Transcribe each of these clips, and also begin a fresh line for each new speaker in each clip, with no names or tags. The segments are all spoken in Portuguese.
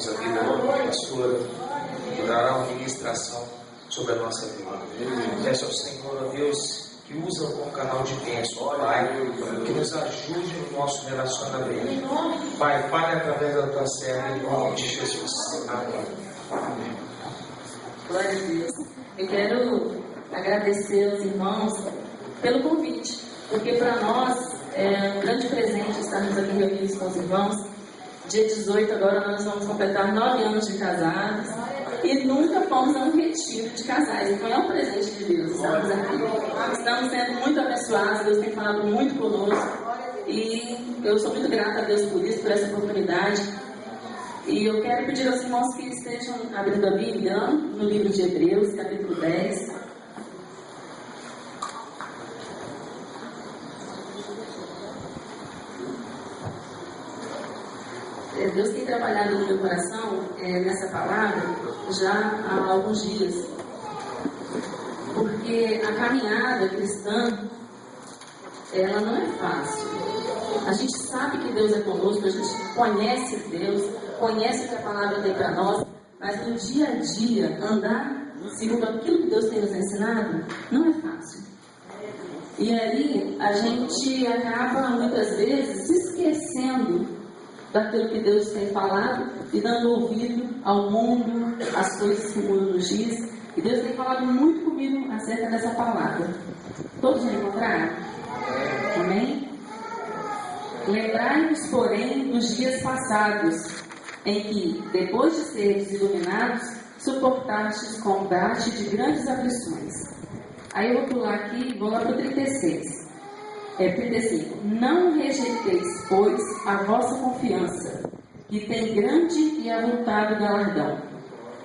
vida, pastora, dará uma ministração sobre a nossa vida. Peço ao Senhor, ó Deus, que usa como canal de bênção, Pai, que nos ajude no nosso relacionamento. Pai, fale através da tua serva, em nome de Jesus. Amém.
Glória a Deus. Eu quero agradecer aos irmãos pelo convite, porque para nós é um grande presente estarmos aqui reunidos com os irmãos. Dia 18 agora nós vamos completar 9 anos de casados e nunca fomos a um retiro de casais. Então é um presente de Deus. Estamos aqui. Estamos sendo muito abençoados. Deus tem falado muito conosco e eu sou muito grata a Deus por isso, por essa oportunidade. E eu quero pedir aos irmãos que estejam abrindo a Bíblia no livro de Hebreus, capítulo 10. Deus tem trabalhado no meu coração nessa palavra já há alguns dias. Porque a caminhada cristã, ela não é fácil. A gente sabe que Deus é conosco, a gente conhece Deus, conhece o que a palavra tem para nós, mas no dia a dia, andar segundo aquilo que Deus tem nos ensinado, não é fácil. E aí, a gente acaba muitas vezes se esquecendo daquilo que Deus tem falado e dando ouvido ao mundo, às coisas que o mundo nos diz. E Deus tem falado muito comigo acerca dessa palavra. Todos já encontraram? Amém? Lembrai-vos, porém, dos dias passados, em que, depois de seres iluminados, suportastes combate de grandes aflições. Aí eu vou pular aqui, vou lá para o 35. Não rejeiteis, pois, a vossa confiança, que tem grande e avultado galardão,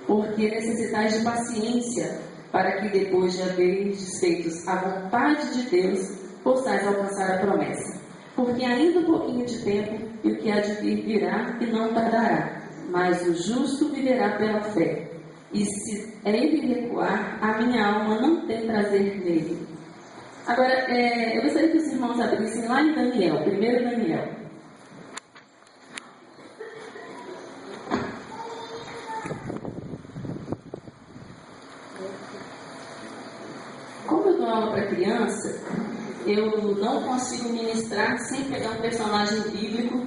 porque necessitais de paciência, para que depois de haveres feitos a vontade de Deus, possais alcançar a promessa. Porque ainda um pouquinho de tempo, e o que há de vir virá e não tardará, mas o justo viverá pela fé. E se ele recuar, a minha alma não tem prazer nele. Agora, eu gostaria que os irmãos abrissem lá em Daniel, 1 Daniel. Como eu dou aula para criança, eu não consigo ministrar sem pegar um personagem bíblico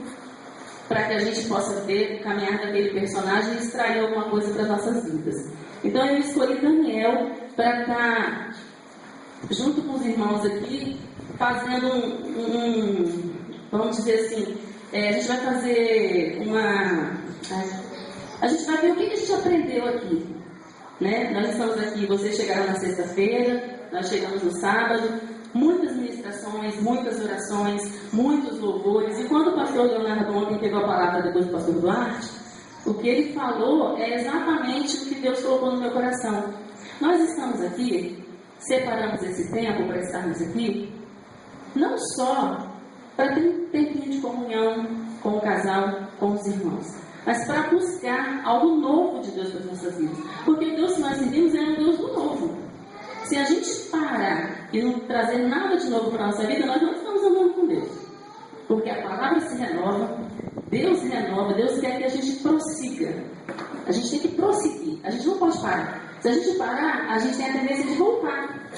para que a gente possa ver o caminhar daquele personagem e extrair alguma coisa para as nossas vidas. Então, eu escolhi Daniel para estar junto com os irmãos aqui, fazendo vamos dizer assim, a gente vai fazer a gente vai ver o que a gente aprendeu aqui, né? Nós estamos aqui, vocês chegaram na sexta-feira, nós chegamos no sábado, muitas ministrações, muitas orações, muitos louvores, e quando o pastor Leonardo ontem pegou a palavra depois do pastor Duarte, o que ele falou é exatamente o que Deus colocou no meu coração. Nós estamos aqui, separamos esse tempo para estarmos aqui, não só para ter um tempinho de comunhão com o casal, com os irmãos, mas para buscar algo novo de Deus para as nossas vidas. Porque o Deus que nós servimos é um Deus do novo. Se a gente parar e não trazer nada de novo para a nossa vida, nós não estamos andando com Deus. Porque a palavra se renova, Deus quer que a gente prossiga. A gente tem que prosseguir, a gente não pode parar. Se a gente parar, a gente tem a tendência de voltar.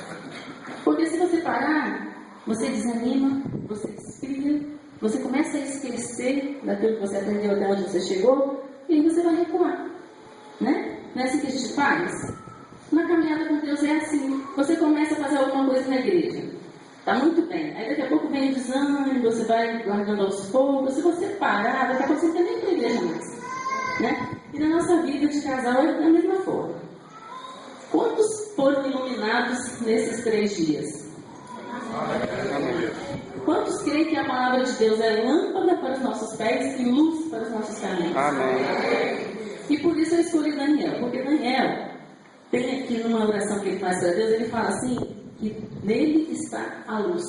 Porque se você parar, você desanima, você desfria, você começa a esquecer daquilo que você aprendeu até onde você chegou, e aí você vai recuar. Né? Não é assim que a gente faz? Na caminhada com Deus é assim. Você começa a fazer alguma coisa na igreja. Está muito bem. Aí daqui a pouco vem o desânimo, você vai largando aos poucos. Se você parar, daqui a pouco você não tem nem para a igreja mais. Né? E na nossa vida de casal é da mesma forma. Quantos foram iluminados nesses 3 dias? Quantos creem que a palavra de Deus é lâmpada para os nossos pés e luz para os nossos caminhos? Amém. E por isso eu escolhi Daniel, porque Daniel tem aqui numa oração que ele faz para Deus, ele fala assim, que nele está a luz.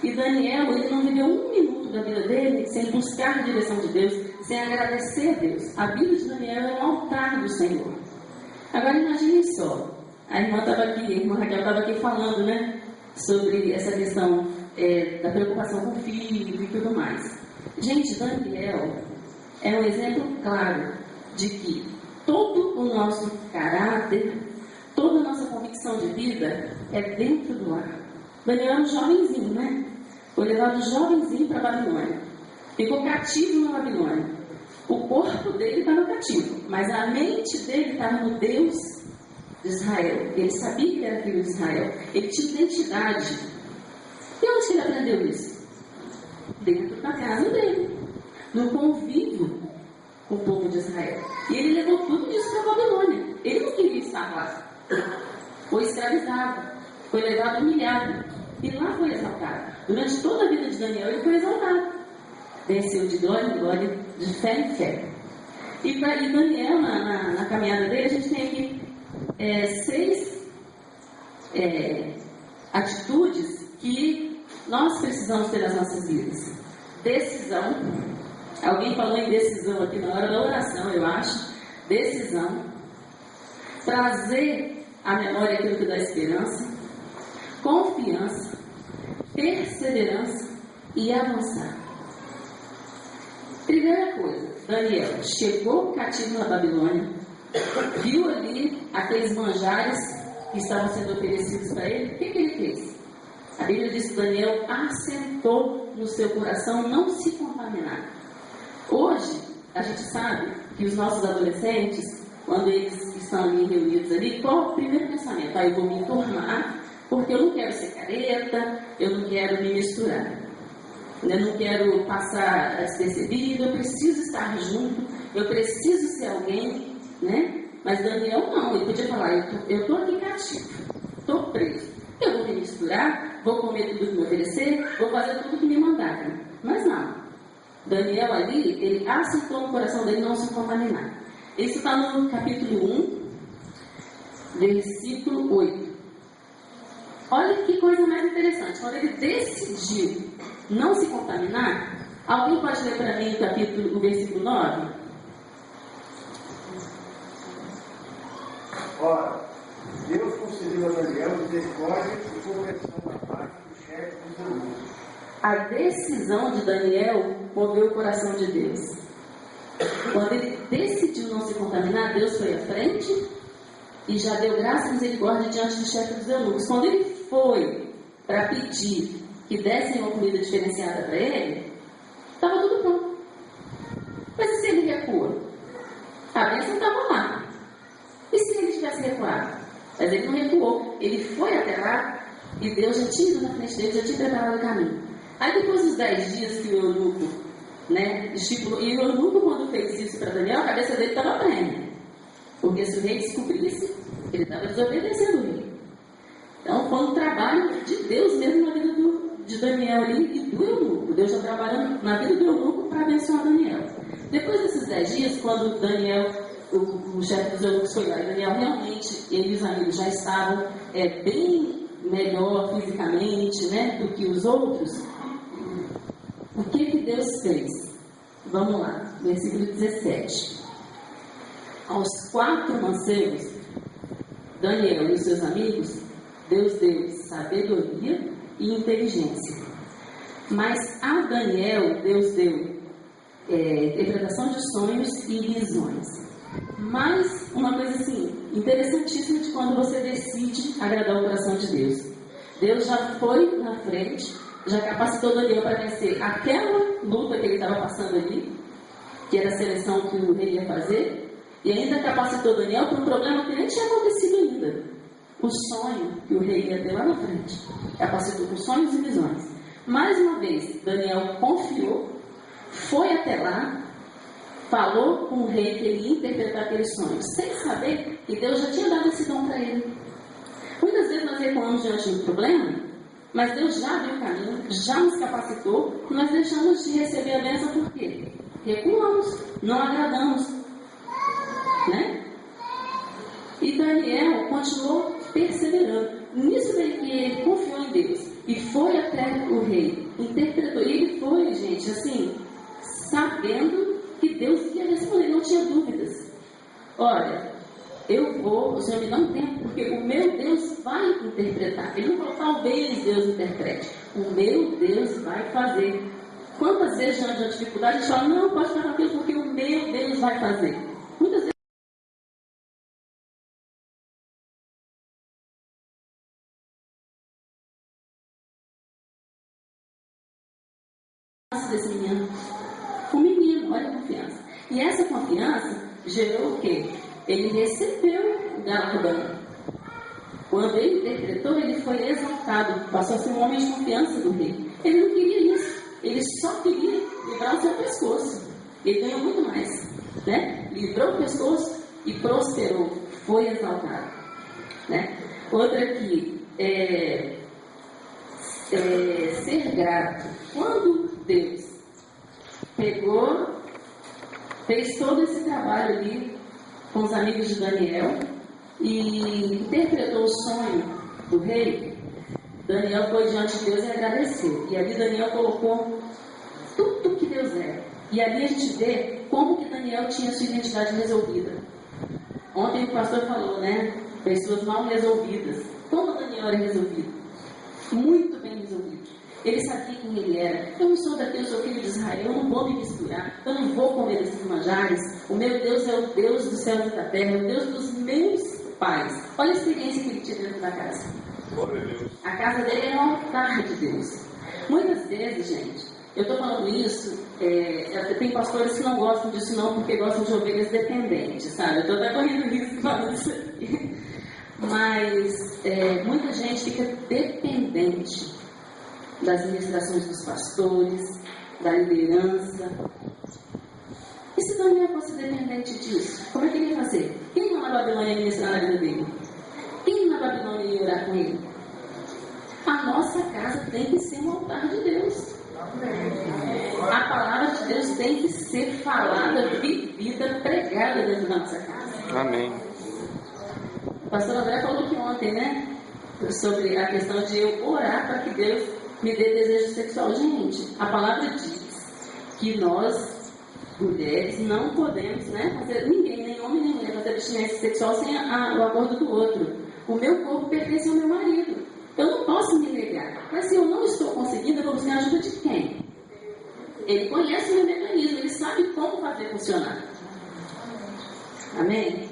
E Daniel, ele não viveu 1 minuto da vida dele sem buscar a direção de Deus, sem agradecer a Deus. A Bíblia de Daniel é um altar do Senhor. Agora imagine só, a irmã Raquel estava aqui falando, né, sobre essa questão da preocupação com o filho e tudo mais. Gente, Daniel é um exemplo claro de que todo o nosso caráter, toda a nossa convicção de vida é dentro do lar. Daniel era um jovenzinho, né? Foi levado jovenzinho para a Babilônia. Ficou cativo na Babilônia. O corpo dele estava cativo, mas a mente dele estava no Deus de Israel. Ele sabia que era filho de Israel. Ele tinha identidade. E onde que ele aprendeu isso? Dentro da casa dele, no convívio com o povo de Israel. E ele levou tudo isso para a Babilônia. Ele não queria estar lá. Foi escravizado, foi levado humilhado. E lá foi exaltado. Durante toda a vida de Daniel, ele foi exaltado. Desceu de glória em glória, de fé em fé. E Daniel, na caminhada dele, a gente tem aqui 6 atitudes que nós precisamos ter nas nossas vidas. Decisão. Alguém falou em decisão aqui na hora da oração, eu acho. Decisão. Trazer à memória aquilo que dá esperança. Confiança. Perseverança e avançar. Primeira coisa, Daniel chegou cativo na Babilônia, viu ali aqueles manjares que estavam sendo oferecidos para ele. O que ele fez? A Bíblia diz que Daniel assentou no seu coração não se contaminar. Hoje, a gente sabe que os nossos adolescentes, quando eles estão ali reunidos ali, qual é o primeiro pensamento? Eu vou me enturmar, porque eu não quero ser careta, eu não quero me misturar. Eu não quero passar despercebido, eu preciso estar junto, eu preciso ser alguém, né? Mas Daniel não, ele podia falar, eu estou aqui cativo, estou preso. Eu vou me misturar, vou comer tudo que me oferecer, vou fazer tudo que me mandarem. Mas não. Daniel ali, ele aceitou no coração dele não se contaminar. Isso está no capítulo 1, versículo 8. Olha que coisa mais interessante. Quando ele decidiu não se contaminar, alguém pode ler para mim o versículo 9?
Ora, Deus concedeu a Daniel misericórdia e conversão da parte do chefe dos eunucos.
A decisão de Daniel moveu o coração de Deus. Quando ele decidiu não se contaminar, Deus foi à frente e já deu graça e misericórdia diante do chefe dos eunucos. Quando ele foi para pedir que dessem uma comida diferenciada para ele, estava tudo pronto. Mas e se ele recua? A bênção estava lá. E se ele tivesse recuado? Mas ele não recuou. Ele foi até lá e Deus já tinha ido na frente dele, já tinha preparado o caminho. Aí depois dos 10 dias que o eunuco, estipulou, e o eunuco quando fez isso para Daniel, a cabeça dele estava prêmia. Porque se o rei descobrisse, ele estava desobedecendo o rei. Então foi um trabalho de Deus mesmo na vida de Daniel ali e do eunuco. Deus já trabalhando na vida do eunuco para abençoar Daniel. Depois desses 10 dias, quando Daniel, o chefe dos eunucos foi lá, e Daniel realmente, ele e os amigos já estavam bem melhor fisicamente, do que os outros. O que Deus fez? Vamos lá, versículo 17. Aos 4 mancebos, Daniel e os seus amigos, Deus deu sabedoria e inteligência. Mas a Daniel, Deus deu interpretação de sonhos e visões. Mas uma coisa assim, interessantíssima de quando você decide agradar o coração de Deus. Deus já foi na frente, já capacitou Daniel para vencer aquela luta que ele estava passando ali, que era a seleção que o rei ia fazer, e ainda capacitou Daniel para um problema que nem tinha acontecido ainda. O sonho que o rei ia ter lá na frente. Capacitou com sonhos e visões. Mais uma vez, Daniel confiou, foi até lá, falou com o rei que ele ia interpretar aqueles sonhos, sem saber que Deus já tinha dado esse dom para ele. Muitas vezes nós recuamos diante do problema, mas Deus já abriu o caminho, já nos capacitou, e nós deixamos de receber a bênção por quê? Recuamos, não agradamos. E Daniel continuou perseverando. Nisso daí que ele confiou em Deus e foi até o rei, interpretou. E ele foi, gente, assim, sabendo que Deus ia responder, não tinha dúvidas. Olha, o Senhor me dá um tempo, porque o meu Deus vai interpretar. Ele não falou, talvez Deus interprete. O meu Deus vai fazer. Quantas vezes diante da dificuldade a gente fala, não, pode ficar tranquilo, porque o meu Deus vai fazer. Muitas desse menino. O menino, olha a confiança. E essa confiança gerou o quê? Ele recebeu o galardão. Quando ele interpretou, ele foi exaltado, passou a ser um homem de confiança do rei. Ele não queria isso, ele só queria livrar o seu pescoço. Ele ganhou muito mais, né? Livrou o pescoço e prosperou, foi exaltado, né? Outra aqui, ser grato. Quando Deus pegou, fez todo esse trabalho ali com os amigos de Daniel e interpretou o sonho do rei, Daniel foi diante de Deus e agradeceu. E ali Daniel colocou tudo que Deus é. E ali a gente vê como que Daniel tinha sua identidade resolvida. Ontem o pastor falou, né? Pessoas mal resolvidas. Como Daniel era resolvido? Muito bem resolvido. Ele sabia quem ele era. Eu não sou daqui, eu sou filho de Israel. Eu não vou me misturar. Eu não vou comer esses manjares. O meu Deus é o Deus do céu e da terra. É o Deus dos meus pais. Olha a experiência que ele tinha dentro da casa. A casa dele era um altar de Deus. Muitas vezes, gente, eu estou falando isso, tem pastores que não gostam disso não, porque gostam de ovelhas dependentes, sabe? Eu estou até correndo risco falando isso aqui. Mas muita gente fica dependente das ministrações dos pastores, da liderança. E se Daniel fosse dependente disso, como é que ele ia fazer? Quem na Babilônia ia ministrar na vida dele? Quem na Babilônia ia orar com ele? A nossa casa tem que ser um altar de Deus. A palavra de Deus tem que ser falada, vivida, pregada dentro da nossa casa.
Amém.
O pastor André falou que ontem, né? Sobre a questão de eu orar para que Deus me dê desejo sexual. Gente, a palavra diz que nós, mulheres, não podemos, né? Fazer, ninguém, nem homem nem mulher, fazer abstinência sexual sem o acordo do outro. O meu corpo pertence ao meu marido. Eu não posso me negar. Mas se eu não estou conseguindo, eu vou buscar a ajuda de quem? Ele conhece o meu mecanismo, ele sabe como fazer funcionar. Amém?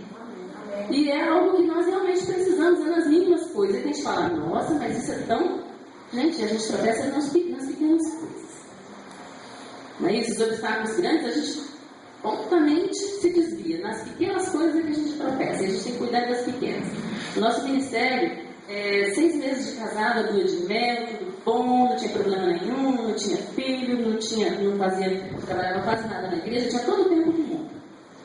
E é algo que nós realmente precisamos, é nas mínimas coisas. E a gente fala, nossa, mas isso é tão... Gente, a gente tropeça nas pequenas coisas. Não é isso? Os obstáculos grandes, a gente prontamente se desvia. Nas pequenas coisas é que a gente tropeça. E a gente tem que cuidar das pequenas. O nosso ministério... 6 meses de casada, lua de mel, tudo bom, não tinha problema nenhum, não tinha filho, não trabalhava quase nada na igreja, tinha todo o tempo do mundo.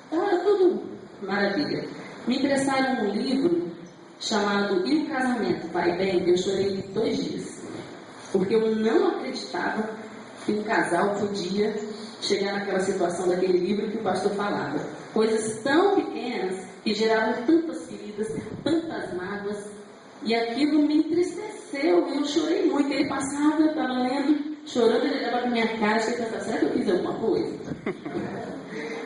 Então era tudo maravilha. Me emprestaram um livro chamado E o Casamento, Vai Bem? Eu chorei 2 dias. Porque eu não acreditava que um casal podia chegar naquela situação daquele livro que o pastor falava. Coisas tão pequenas que geravam tantas feridas, tantas mágoas. E aquilo me entristeceu, eu chorei muito. Ele passava, eu estava lendo, chorando, ele olhava para minha cara, e pensava, será que eu fiz alguma coisa?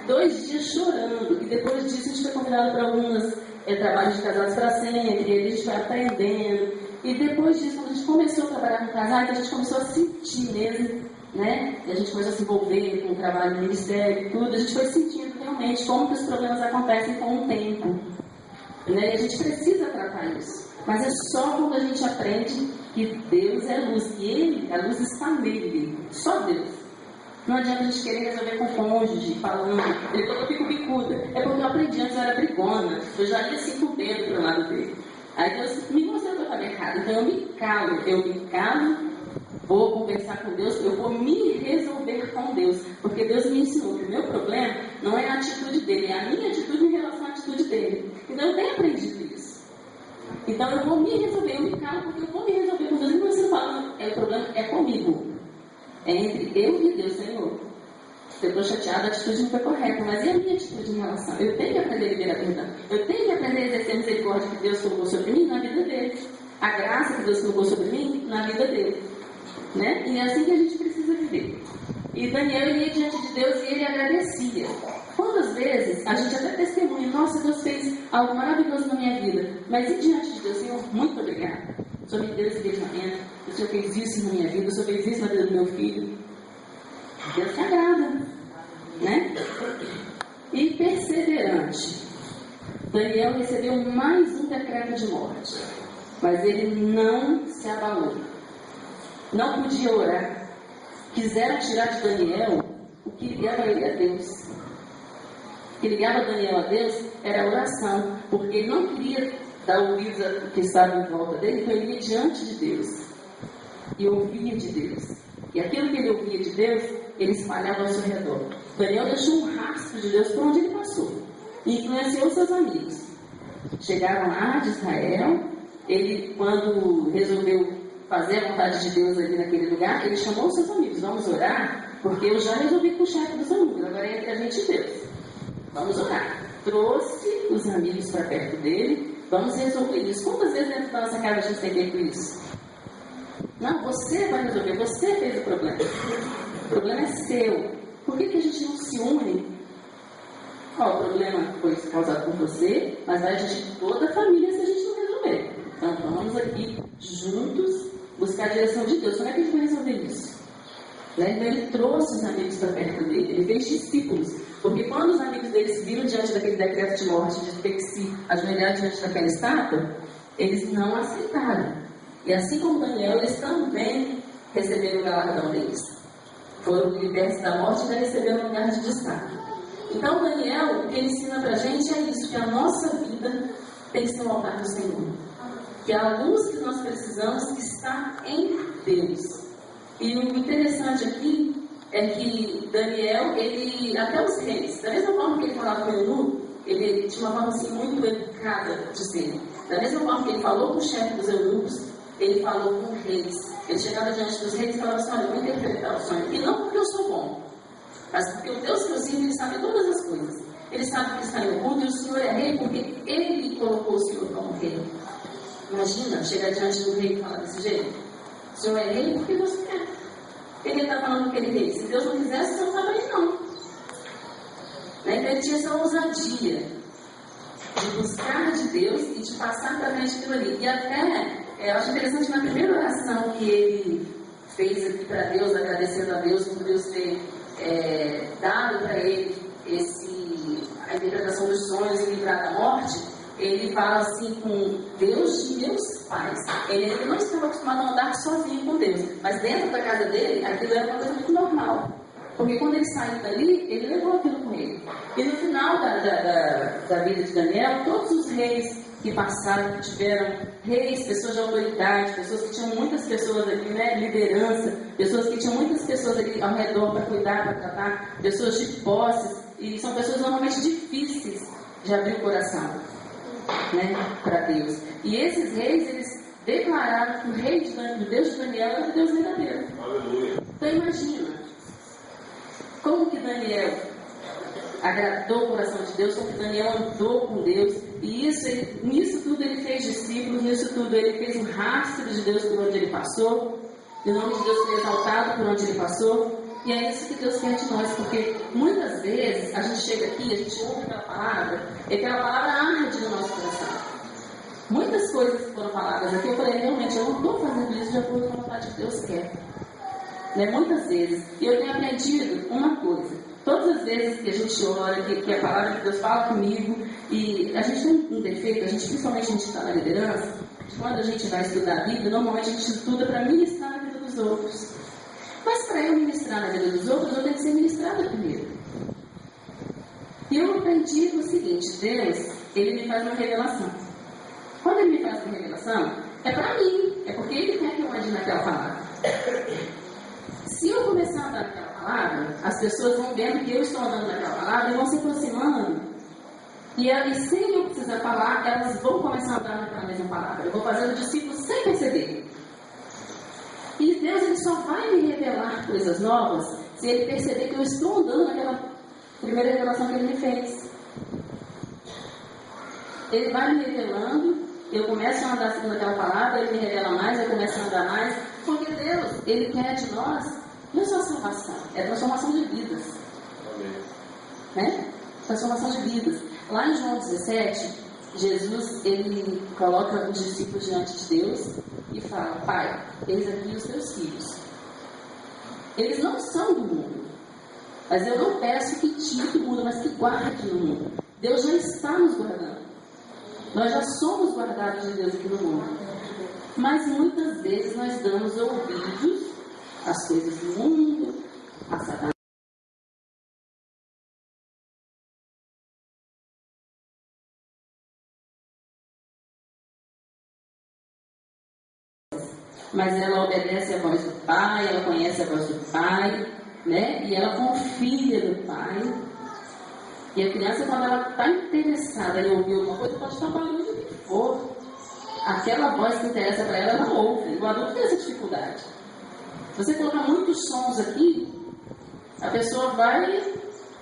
2 dias chorando, e depois disso a gente foi convidado para alguns trabalhos de casados para sempre, e a gente vai aprendendo. E depois disso, quando a gente começou a trabalhar com casais, a gente começou a sentir mesmo, né? E a gente começou a se envolver com o trabalho no ministério e tudo, a gente foi sentindo realmente como que os problemas acontecem com o tempo. Né? E a gente precisa tratar isso. Mas é só quando a gente aprende que Deus é luz, que a luz está nele, só Deus. Não adianta a gente querer resolver com o cônjuge, falando, ele falou que eu fico bicuda. É porque eu aprendi antes, eu era brigona, eu já ia assim com o dedo para o lado dele. Aí Deus me mostrou que eu estava errado, então eu me calo, vou conversar com Deus, eu vou me resolver com Deus, porque Deus me ensinou que o meu problema não é a atitude dele, é a minha atitude em relação à atitude dele. Então eu tenho aprendido isso. Então eu vou me resolver, eu me calo porque eu vou me resolver com Deus. E você fala, o problema é comigo. É entre eu e Deus, Senhor. Se eu estou chateada, a atitude não foi correta, mas e a minha atitude em relação? Eu tenho que aprender a liberar perdão. Eu tenho que aprender a exercer a misericórdia que Deus colocou sobre mim na vida dele. A graça que Deus colocou sobre mim na vida dele. Né? E é assim que a gente precisa viver. E Daniel ia diante de Deus e ele agradecia. Quantas vezes a gente até testemunha, nossa, Deus fez algo maravilhoso na minha vida, mas e diante de Deus, Senhor, muito obrigada. O Senhor me deu esse beijamento, o Senhor fez isso na minha vida, o Senhor fez isso na vida do meu filho. Deus se agrada, né? E perseverante. Daniel recebeu mais um decreto de morte, mas ele não se abalou. Não podia orar. quiseram tirar de Daniel o que ligava ele a Deus. O que ligava Daniel a Deus era a oração, porque ele não queria dar ouvidos a que estava em volta dele, então ele ia diante de Deus e ouvia de Deus. E aquilo que ele ouvia de Deus, ele espalhava ao seu redor. Daniel deixou um rastro de Deus por onde ele passou e influenciou seus amigos. Chegaram lá de Israel, ele, quando resolveu fazer a vontade de Deus ali naquele lugar, ele chamou os seus amigos: vamos orar, porque eu já resolvi com o chefe dos amigos, agora é entre a gente e Deus. Vamos orar. Trouxe os amigos para perto dele, vamos resolver isso. Quantas vezes dentro da nossa casa a gente tem feito isso? Não, você vai resolver, você fez o problema. O problema é seu. Por que a gente não se une? O problema foi causado por você, mas vai atingir toda a família se a gente não resolver. Então vamos aqui juntos buscar a direção de Deus. Como é que a gente vai resolver isso? Então ele trouxe os amigos para perto dele, ele fez discípulos. Porque quando os amigos dele se viram diante daquele decreto de morte, de ter que se ajoelhar diante daquela estátua, eles não aceitaram. E assim como Daniel, eles também receberam o galardão deles. Foram libertos da morte e ainda receberam um lugar de destaque. Então Daniel, o que ele ensina para a gente é isso, que a nossa vida tem que ser o altar do Senhor. Que a luz que nós precisamos está em Deus. E o interessante aqui é que Daniel, ele, até os reis, da mesma forma que ele falava com o eunuco, ele tinha uma forma assim muito educada de ser. Da mesma forma que ele falou com o chefe dos eunucos, ele falou com reis. Ele chegava diante dos reis e falava assim: olha, eu vou interpretar o sonho. E não porque eu sou bom, mas porque o Deus que eu sirvo, ele sabe todas as coisas. Ele sabe que está em oculto e o Senhor é rei porque ele colocou o Senhor como rei. Imagina chegar diante do rei e falar desse jeito: o Senhor é rei porque você quer. Ele está falando que ele é rei. Se Deus não quisesse, você não estava aí, não. Então ele tinha essa ousadia de buscar de Deus e de passar para frente aquilo ali. E até, eu acho interessante, na primeira oração que ele fez aqui para Deus, agradecendo a Deus por Deus ter dado para ele a interpretação dos sonhos e livrar da morte, ele fala assim: com Deus de meus pais. Ele não estava acostumado a andar sozinho com Deus, mas dentro da casa dele, aquilo era uma coisa muito normal. Porque quando ele saiu dali, ele levou aquilo com ele. E no final da vida de Daniel, todos os reis que passaram, que tiveram reis, pessoas de autoridade, pessoas que tinham muitas pessoas ali, né, liderança, pessoas que tinham muitas pessoas ali ao redor para cuidar, para tratar, pessoas de posses, e são pessoas normalmente difíceis de abrir o coração, né, para Deus. E esses reis, eles declararam que o Deus de Daniel era o Deus verdadeiro. Aleluia. Então imagina como que Daniel agradou o coração de Deus, como que Daniel andou com Deus, e nisso tudo ele fez discípulos, nisso tudo ele fez um rastro de Deus por onde ele passou, e o nome de Deus foi exaltado por onde ele passou. E é isso que Deus quer de nós, porque muitas vezes a gente chega aqui, a gente ouve aquela palavra, e aquela palavra arde no nosso coração. Muitas coisas que foram faladas aqui, eu falei: realmente, eu não estou fazendo isso de acordo com a vontade que Deus quer. Né? Muitas vezes. E eu tenho aprendido uma coisa: todas as vezes que a gente ora, que a palavra de Deus fala comigo, e a gente tem um defeito, principalmente a gente está na liderança, quando a gente vai estudar a Bíblia, normalmente a gente estuda para ministrar na vida dos outros. Mas para eu ministrar na vida dos outros, eu tenho que ser ministrada primeiro. E eu aprendi o seguinte: Deus, ele me faz uma revelação. Quando ele me faz uma revelação, é para mim, é porque ele quer que eu ande naquela palavra. Se eu começar a andar naquela palavra, as pessoas vão vendo que eu estou andando naquela palavra e vão se aproximando. E sem eu precisar falar, elas vão começar a andar naquela mesma palavra. Eu vou fazendo discípulos sem perceber. E Deus, ele só vai me revelar coisas novas se ele perceber que eu estou andando naquela primeira revelação que ele me fez. Ele vai me revelando, eu começo a andar segundo aquela palavra, ele me revela mais, eu começo a andar mais, porque Deus, ele quer de nós não é só salvação, é transformação de vidas. Amém. Né? Transformação de vidas. Lá em João 17, Jesus, ele coloca os discípulos diante de Deus e fala: Pai, eis aqui os teus filhos. Eles não são do mundo, mas eu não peço que tire do mundo, mas que guarde no mundo. Deus já está nos guardando. Nós já somos guardados de Deus aqui no mundo. Mas muitas vezes nós damos ouvidos as coisas do mundo, a Satanás. Mas ela obedece a voz do Pai, ela conhece a voz do Pai, né? E ela confia no Pai. E a criança, quando ela está interessada em ouvir alguma coisa, pode estar barulho do que for. Aquela voz que interessa para ela, ela ouve. O adulto tem essa dificuldade. Se você colocar muitos sons aqui, a pessoa vai,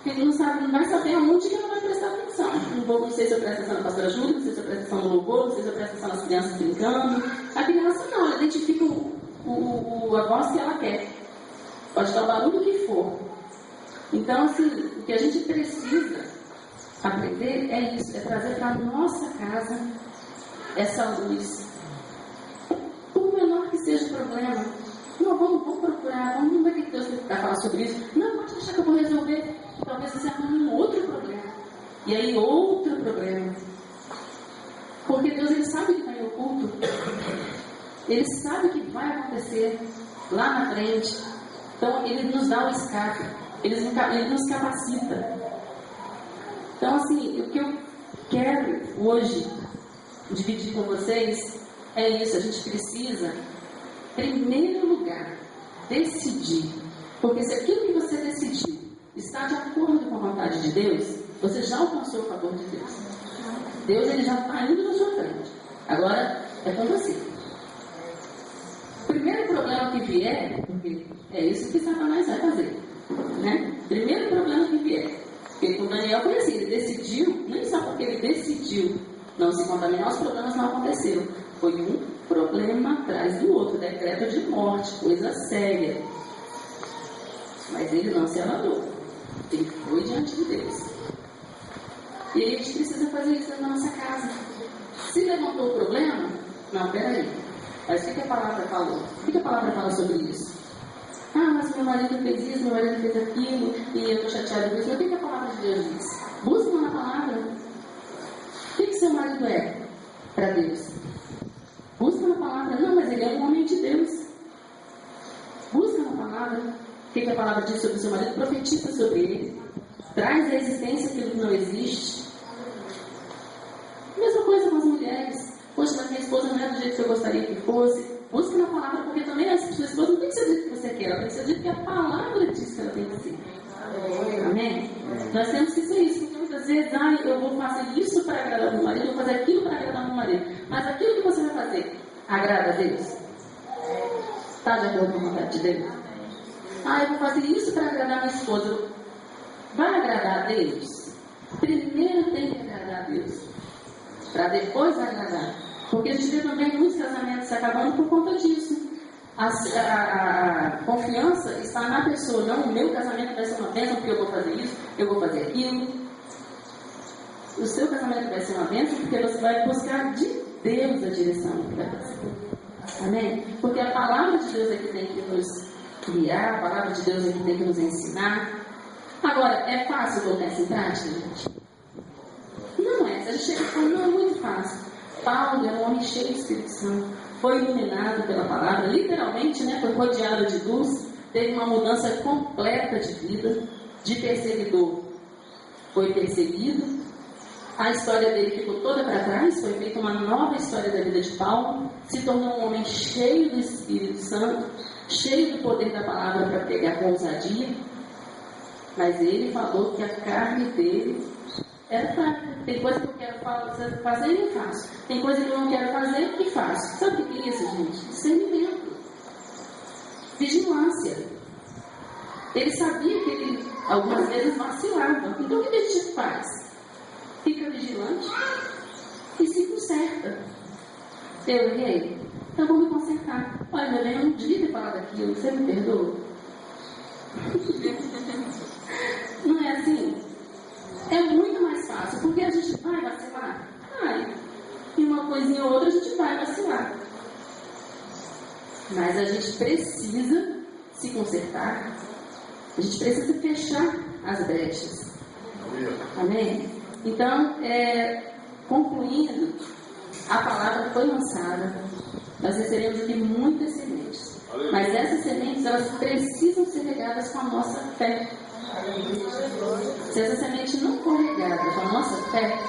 não vai saber aonde que ela vai prestar atenção. Não sei se eu presto atenção na pastora Júlia, não sei se eu presto atenção no louvor, não sei se eu presto atenção nas crianças brincando. A criança não, ela identifica a voz que ela quer. Pode dar o barulho que for. Então, assim, o que a gente precisa aprender é isso, é trazer para a nossa casa essa luz. Por menor que seja o problema, não, vamos procurar, vamos ver o que Deus vai falar sobre isso. Não, pode deixar que eu vou resolver. Talvez você arrume um outro problema. E aí outro problema. Porque Deus, Ele sabe o que está em oculto. Ele sabe o que vai acontecer lá na frente. Então, Ele nos dá o escape. Ele nos capacita. Então, assim, o que eu quero hoje dividir com vocês é isso. A gente precisa, em primeiro lugar, decidir. Porque se aquilo que você decidiu está de acordo com a vontade de Deus, você já alcançou o favor de Deus. Deus, Ele já está indo na sua frente. Agora, é com você. O primeiro problema que vier, porque é isso que Satanás vai fazer, né? Primeiro problema que vier. Porque com Daniel foi assim, ele decidiu, nem só porque ele decidiu não se contaminar, os problemas não aconteceram. Foi um problema atrás do outro, decreto de morte, coisa séria. Mas ele não se abalou. Ele foi diante de Deus. E aí a gente precisa fazer isso na nossa casa. Se levantou o problema, não, peraí. Mas o que a palavra falou? O que a palavra fala sobre isso? Ah, mas meu marido fez isso, meu marido fez aquilo, e eu estou chateado com isso. Mas o que a palavra de Deus diz? Busca na palavra. O que seu marido é para Deus? Busca na palavra. Não, mas ele é um homem de Deus. Busca na palavra. O que a palavra diz sobre o seu marido? Profetiza sobre ele. Traz à existência aquilo que não existe. Mesma coisa com as mulheres. Poxa, mas minha esposa não é do jeito que eu gostaria que fosse. Busca na palavra, porque também a sua esposa não tem que ser do jeito que você quer. Ela tem que ser do jeito que a palavra diz que ela tem que ser. Amém? Nós temos que ser isso. Porque muitas vezes, eu vou fazer isso para agradar meu marido, eu vou fazer aquilo para agradar meu marido. Mas aquilo que você vai fazer, agrada a Deus? Está de acordo com a vontade de Deus? Eu vou fazer isso para agradar minha esposa. Vai agradar a Deus? Primeiro tem que agradar a Deus, para depois agradar. Porque a gente vê também muitos casamentos se acabando por conta disso. A confiança está na pessoa. Não, o meu casamento vai ser uma bênção porque eu vou fazer isso, eu vou fazer aquilo. O seu casamento vai ser uma bênção porque você vai buscar de Deus a direção que vai fazer. Amém? Porque a palavra de Deus é que tem que nos guiar, a palavra de Deus é que tem que nos ensinar. Agora, é fácil colocar isso em prática, gente? Não é. Se a gente chega e fala, não, é muito fácil. Paulo era um homem cheio de Espírito Santo, foi iluminado pela palavra, literalmente, né, foi rodeado de luz, teve uma mudança completa de vida, de perseguidor foi perseguido, a história dele ficou toda para trás, foi feita uma nova história da vida de Paulo, se tornou um homem cheio do Espírito Santo, cheio do poder da palavra para pregar com ousadia, mas ele falou que a carne dele era fraca. Tem coisa que eu quero fazer e não faço. Tem coisa que eu não quero fazer e faço. Sabe o que é isso, gente? Discernimento. Vigilância. Ele sabia que ele, algumas vezes, vacilava. Então, o que a gente faz? Fica vigilante e se conserta. Eu errei? Então, vou me consertar. Olha, meu bem, eu não devia ter falado aquilo. Você me perdoa? Não é assim? É muito mais fácil, porque a gente vai vacilar. E uma coisinha ou outra a gente vai vacilar. Mas a gente precisa se consertar. A gente precisa fechar as brechas. Amém? Então, concluindo, a palavra foi lançada. Nós recebemos aqui muitas sementes. Mas essas sementes, elas precisam ser regadas com a nossa fé. Se essa semente não for regada com a nossa fé,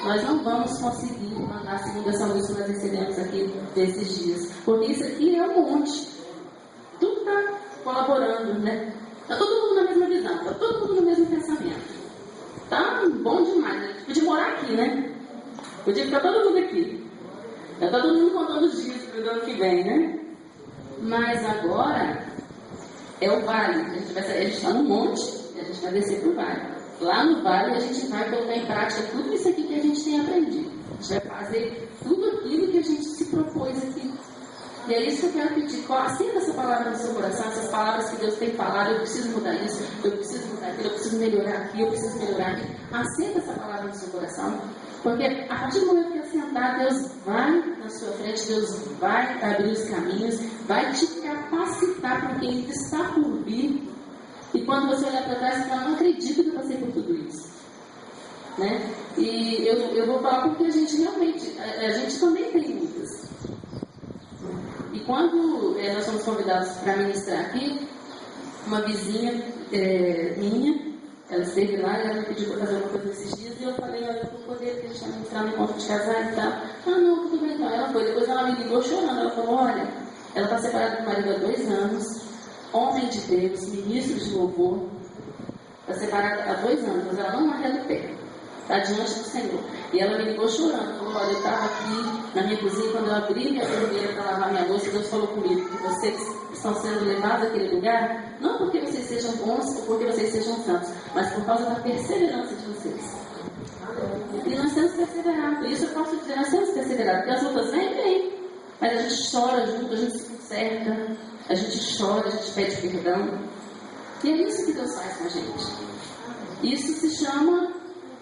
nós não vamos conseguir mandar segundo essa luz que nós recebemos aqui desses dias. Porque isso aqui é um monte. Tudo está colaborando, né? Está todo mundo na mesma visão, está todo mundo no mesmo pensamento. Tá bom demais, né? Podia morar aqui, né? Podia ficar todo mundo aqui. Já está todo mundo contando os dias para o ano que vem, né? Mas agora é o vale. A gente está no monte e a gente vai descer para o vale. Lá no vale a gente vai colocar em prática tudo isso aqui que a gente tem aprendido. A gente vai fazer tudo aquilo que a gente se propôs aqui. E é isso que eu quero pedir. Assenta essa palavra no seu coração, essas palavras que Deus tem falado. Eu preciso mudar isso, eu preciso mudar aquilo, eu preciso melhorar aqui, eu preciso melhorar aqui. Assenta essa palavra no seu coração. Porque a partir do momento que assentar, Deus vai na sua frente, Deus vai abrir os caminhos, vai te capacitar para o que Ele está por vir. E quando você olhar para trás, você fala, não acredito que eu passei por tudo isso. Né? E eu vou falar porque a gente realmente, a gente também tem muitas. E quando nós somos convidados para ministrar aqui, uma vizinha minha, ela esteve lá e ela me pediu para fazer uma coisa esses dias, e eu falei, olha, eu vou poder, porque a gente está ministrando no encontro de casais e tal. Ah, não, tudo bem, então. Ela foi. Depois ela me ligou chorando, ela falou, olha, ela está separada do marido há 2 anos, homem de Deus, ministro de louvor, está separada há 2 anos, mas ela não larga do pé. Está diante do Senhor. E ela me ligou chorando, falou, olha, eu estava aqui na minha cozinha, quando eu abri minha torneira para lavar minha louça, Deus falou comigo que vocês estão sendo levados àquele lugar, não porque vocês sejam bons ou porque vocês sejam santos, mas por causa da perseverança de vocês. E nós temos perseverado. Isso eu posso dizer, nós temos perseverado, porque as lutas vêm, mas a gente chora junto, a gente se conserta, a gente chora, a gente pede perdão. E é isso que Deus faz com a gente. Isso se chama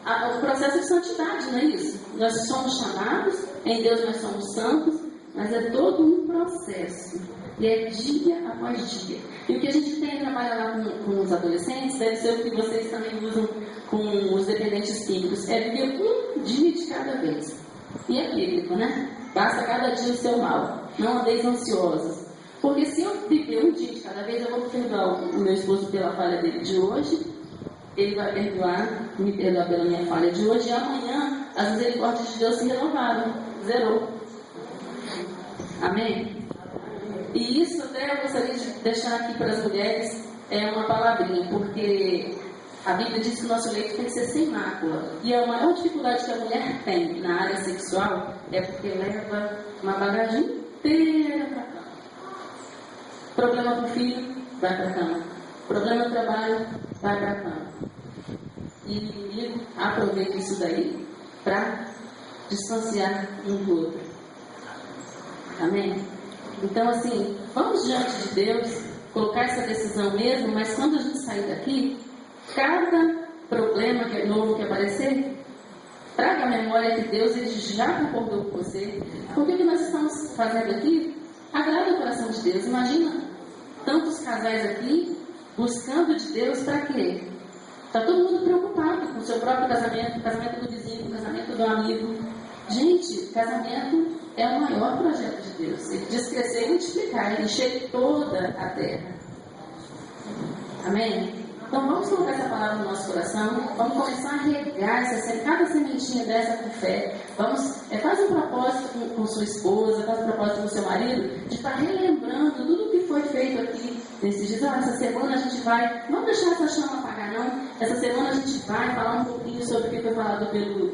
o processo de santidade, não é isso? Nós somos chamados, em Deus nós somos santos, mas é todo um processo. E é dia após dia. E o que a gente tem a trabalhar lá com os adolescentes deve ser o que vocês também usam com os dependentes químicos. É viver um dia de cada vez. E é bíblico, né? Basta cada dia o seu mal. Não andeis ansiosos. Porque se eu viver um dia de cada vez, eu vou perdoar o meu esposo pela falha dele de hoje. Ele vai me perdoar pela minha falha de hoje. E amanhã, as misericórdias de Deus se renovaram. Zerou. Amém? E isso até eu gostaria de deixar aqui para as mulheres uma palavrinha, porque a Bíblia diz que o nosso leito tem que ser sem mácula. E a maior dificuldade que a mulher tem na área sexual é porque leva uma bagagem inteira para a cama. Problema com o filho, vai para a cama. Problema no trabalho, vai para a cama. E o inimigo aproveita isso daí para distanciar um do outro. Amém? Então, assim, vamos diante de Deus, colocar essa decisão mesmo, mas quando a gente sair daqui, cada problema que é novo que aparecer, traga a memória que Deus ele já concordou com você. Porque o que nós estamos fazendo aqui agrada o coração de Deus. Imagina tantos casais aqui buscando de Deus para quê? Está todo mundo preocupado com o seu próprio casamento, o casamento do vizinho, o casamento do amigo. Gente, casamento é o maior projeto de Deus. Ele diz crescer e multiplicar, ele encher toda a terra. Amém? Então vamos colocar essa palavra no nosso coração, vamos começar a regar cada sementinha dessa com fé. Faz um propósito com sua esposa, faz um propósito com seu marido, de estar relembrando tudo o que foi feito aqui nesses dias. Essa semana a gente vai, não deixar essa chama apagar não, essa semana a gente vai falar um pouquinho sobre o que foi falado pelo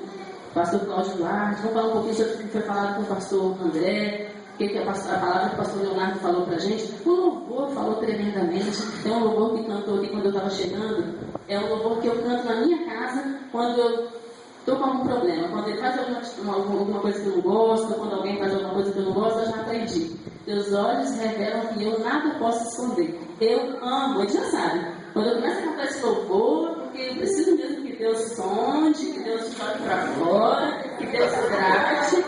pastor Cláudio Duarte, vamos falar um pouquinho sobre o que foi falado com o pastor André, a palavra que o pastor Leonardo falou pra gente. O louvor falou tremendamente. Tem um louvor que cantou aqui quando eu estava chegando. É um louvor que eu canto na minha casa quando eu estou com algum problema. Quando ele faz alguma coisa que eu não gosto, quando alguém faz alguma coisa que eu não gosto, eu já aprendi. Teus olhos revelam que eu nada posso esconder. Eu amo, ele já sabe. Quando eu começo a cantar esse louvor, porque eu preciso mesmo que Deus sonde, que Deus jogue para fora, que Deus trate.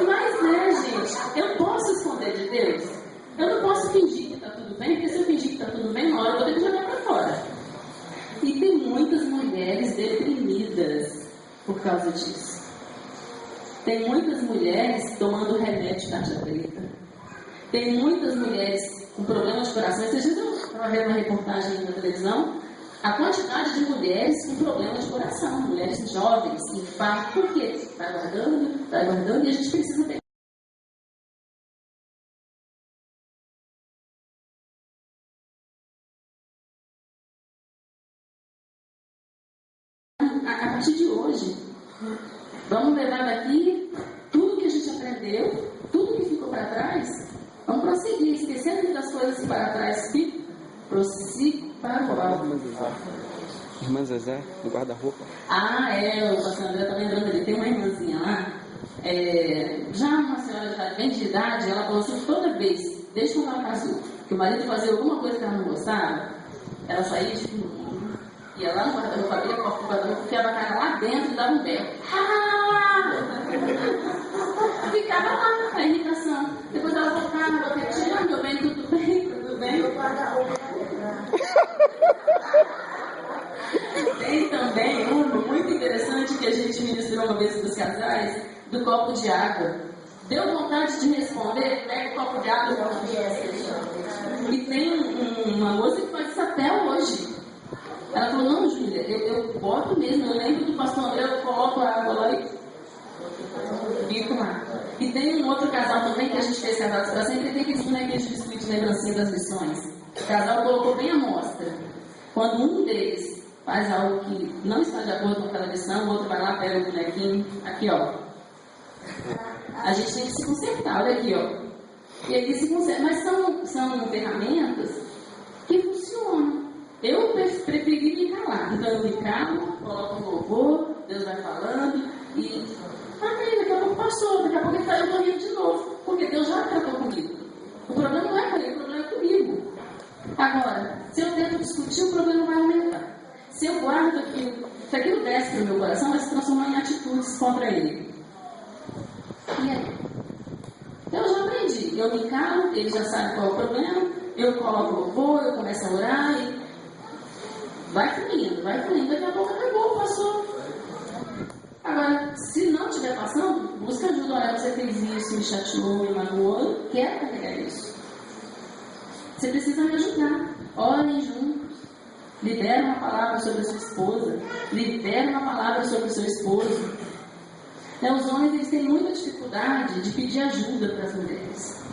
Mas, gente, eu posso esconder de Deus? Eu não posso fingir que está tudo bem, porque se eu fingir que está tudo bem, uma hora eu vou ter que jogar para fora. E tem muitas mulheres deprimidas por causa disso. Tem muitas mulheres tomando remédio tarja preta. Tem muitas mulheres com problemas de coração. Esses dias eu estava vendo uma reportagem na televisão, a quantidade de mulheres com problemas de coração, mulheres jovens, infarto. Por quê? Está aguardando e a gente precisa pegar. A partir de hoje, vamos levar daqui tudo que a gente aprendeu, tudo que ficou para trás, vamos prosseguir, esquecendo das coisas que para trás ficam, prossiga para o alto.
Irmã Zezé, no guarda-roupa.
O pastor André está lembrando ali, tem uma irmãzinha lá, já uma senhora já bem de idade, ela falou assim, toda vez, desde quando ela casou, que o marido fazia alguma coisa que ela não gostava, ela saía de fininho, ia lá no guarda-roupa, abria a porta do guarda-roupa, enfiava a cara lá dentro e dava um berro. Ficava lá na irritação. Depois ela voltava, repetia, meu bem, tudo bem, tudo bem. Tem também uma muito interessante que a gente ministrou uma vez para os casais, do copo de água. Deu vontade de responder, pega o copo de água e tem uma moça que faz isso até hoje. Ela falou, não, Júlia, eu boto mesmo, eu lembro do pastor André, eu coloco a água lá e fico lá. E tem um outro casal também que a gente fez Casados para Sempre, tem aqueles bonequinhos de biscoito de lembrancinha das lições. O casal colocou bem à mostra. Quando um deles faz algo que não está de acordo com aquela lição, o outro vai lá, pega o bonequinho, aqui ó. A gente tem que se consertar, olha aqui ó. E aí se conserta, mas são ferramentas que funcionam. Eu preferi me calar, então eu me calo, coloco um louvor, Deus vai falando e daqui a pouco passou, daqui a pouco ele caiu correndo de novo, porque Deus já tratou comigo. O problema não é com ele, o problema é comigo. Agora, se eu tento discutir, o problema vai aumentar. Se eu guardo aquilo, se aquilo desce para o meu coração, vai se transformar em atitudes contra ele. E aí? Eu já aprendi, eu me calo, ele já sabe qual é o problema, eu coloco o louvor, eu começo a orar e vai fluindo, daqui a pouco acabou, passou. Agora, se não estiver passando, busca ajuda. Olha, você fez isso, me chateou, me magoou, eu quero carregar isso. Você precisa me ajudar. Orem juntos. Libera uma palavra sobre a sua esposa. Libera uma palavra sobre o seu esposo. Os homens eles têm muita dificuldade de pedir ajuda para as mulheres.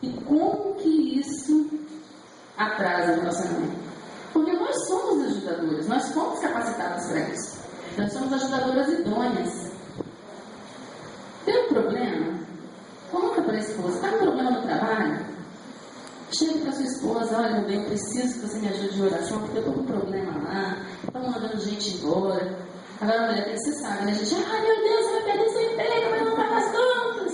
E como que isso atrasa o relacionamento? Porque nós somos ajudadoras, nós fomos capacitadas para isso. Nós somos ajudadoras idôneas. Tem um problema? Conta para a esposa. Está com um problema no trabalho? Chega para sua esposa, olha, meu bem, eu preciso que você me ajude em oração, porque eu estou com um problema lá, estão mandando gente embora. Agora a mulher tem que ser sábia, né? A gente, meu Deus, você vai perder seu emprego, vai não pagar as contas.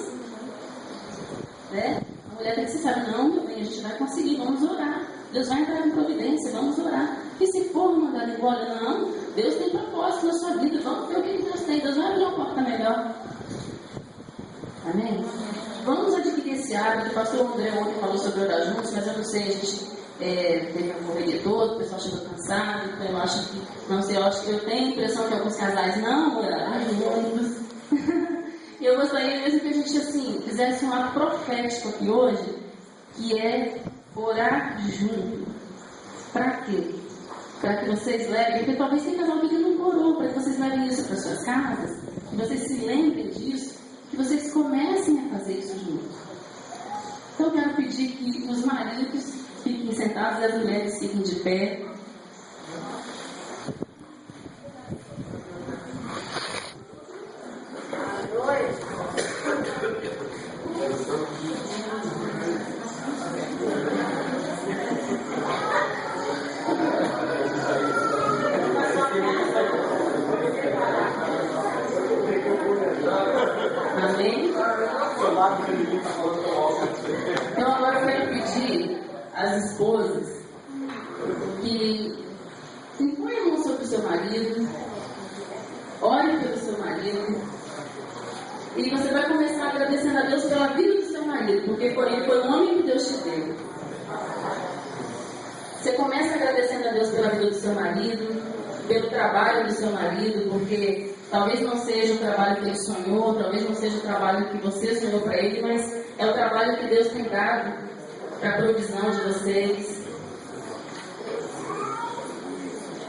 Né? A mulher tem que ser sábia, não, meu bem, a gente vai conseguir, vamos orar. Deus vai entrar em providência, vamos orar. E se for mandar embora, não, Deus tem propósito na sua vida, vamos ver o que Deus tem, Deus vai abrir uma porta melhor. Amém? Vamos adquirir esse hábito. O pastor André ontem falou sobre orar juntos, mas eu não sei, a gente teve uma correria toda, o pessoal chegou cansado, então eu acho que, não sei, eu tenho a impressão que alguns casais não oraram juntos. E eu gostaria mesmo que a gente, assim, fizesse um ato profético aqui hoje, que é orar junto. Para quê? Para que vocês levem, porque talvez tem casal que não orou, para que vocês levem isso para suas casas, que vocês se lembrem disso, que vocês comecem a fazer isso juntos. Então eu quero pedir que os maridos fiquem sentados e as mulheres fiquem de pé. Amém? Então agora eu quero pedir às esposas que impõem a mão sobre o seu marido, ore pelo seu marido, e você vai começar agradecendo a Deus pela vida do seu marido, porque ele foi um homem que Deus te deu. Você começa agradecendo a Deus pela vida do seu marido, pelo trabalho do seu marido, porque talvez não seja o trabalho que ele sonhou, talvez não seja o trabalho que você sonhou para ele, mas é o trabalho que Deus tem dado para a provisão de vocês.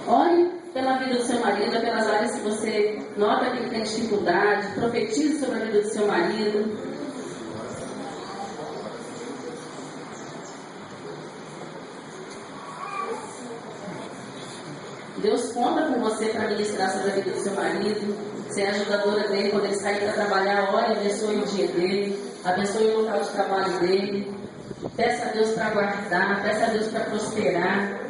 Ore pela vida do seu marido, pelas áreas que você nota que ele tem dificuldade, profetize sobre a vida do seu marido. Deus conta com você para ministrar sobre a vida do seu marido, ser ajudadora dele quando ele sair para trabalhar. Ore, abençoe o dia dele, abençoe o local de trabalho dele. Peça a Deus para guardar, peça a Deus para prosperar.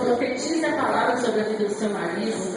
Profetize a palavra sobre a vida do seu marido.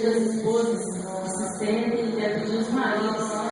as esposas que se estendem, quero pedir os maridos